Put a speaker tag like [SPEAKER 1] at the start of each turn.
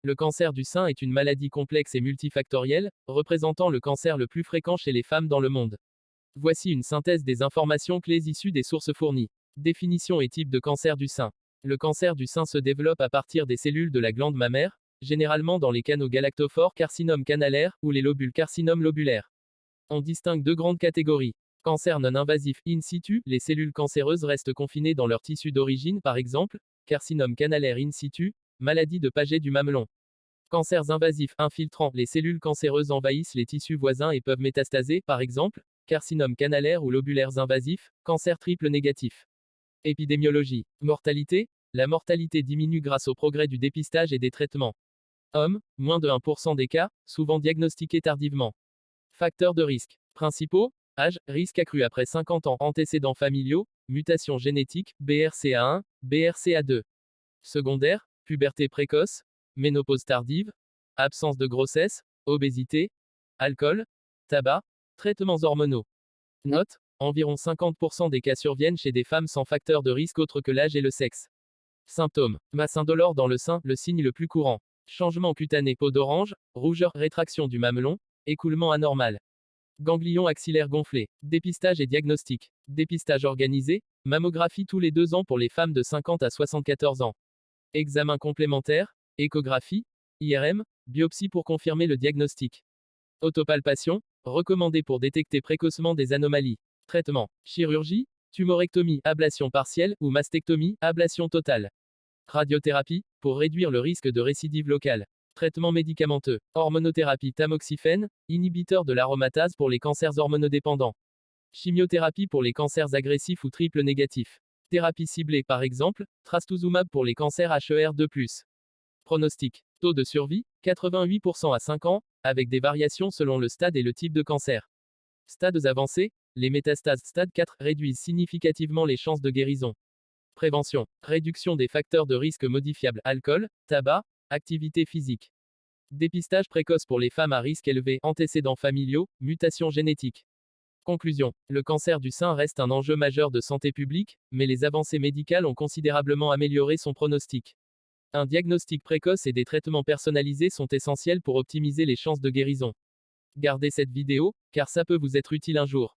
[SPEAKER 1] Le cancer du sein est une maladie complexe et multifactorielle, représentant le cancer le plus fréquent chez les femmes dans le monde. Voici une synthèse des informations clés issues des sources fournies. Définition et type de cancer du sein. Le cancer du sein se développe à partir des cellules de la glande mammaire, généralement dans les canaux galactophores carcinome canalaire ou les lobules carcinome lobulaire. On distingue deux grandes catégories. Cancer non invasif in situ, les cellules cancéreuses restent confinées dans leur tissu d'origine, par exemple, carcinome canalaire in situ, maladie de Paget du mamelon. Cancers invasifs infiltrants, les cellules cancéreuses envahissent les tissus voisins et peuvent métastaser, par exemple, carcinome canalaire ou lobulaires invasifs, cancer triple négatif. Épidémiologie. Mortalité. La mortalité diminue grâce au progrès du dépistage et des traitements. Hommes, moins de 1% des cas, souvent diagnostiqués tardivement. Facteurs de risque. Principaux. Âge, risque accru après 50 ans, antécédents familiaux, mutations génétiques, BRCA1, BRCA2. Secondaire, puberté précoce, ménopause tardive, absence de grossesse, obésité, alcool, tabac, traitements hormonaux. Note, environ 50% des cas surviennent chez des femmes sans facteur de risque autre que l'âge et le sexe. Symptômes. Masse indolore dans le sein, le signe le plus courant. Changement cutané, peau d'orange, rougeur, rétraction du mamelon, écoulement anormal. Ganglion axillaire gonflé. Dépistage et diagnostic. Dépistage organisé, mammographie tous les 2 ans pour les femmes de 50 à 74 ans. Examen complémentaire, échographie, IRM, biopsie pour confirmer le diagnostic. Autopalpation, recommandée pour détecter précocement des anomalies. Traitement. Chirurgie, tumorectomie, ablation partielle, ou mastectomie, ablation totale. Radiothérapie, pour réduire le risque de récidive locale. Traitement médicamenteux. Hormonothérapie tamoxifène, inhibiteur de l'aromatase pour les cancers hormonodépendants. Chimiothérapie pour les cancers agressifs ou triple négatifs. Thérapie ciblée par exemple, trastuzumab pour les cancers HER2+. Pronostic. Taux de survie, 88% à 5 ans, avec des variations selon le stade et le type de cancer. Stades avancés, les métastases stade 4 réduisent significativement les chances de guérison. Prévention. Réduction des facteurs de risque modifiables, alcool, tabac, activité physique. Dépistage précoce pour les femmes à risque élevé, antécédents familiaux, mutations génétiques. Conclusion. Le cancer du sein reste un enjeu majeur de santé publique, mais les avancées médicales ont considérablement amélioré son pronostic. Un diagnostic précoce et des traitements personnalisés sont essentiels pour optimiser les chances de guérison. Gardez cette vidéo, car ça peut vous être utile un jour.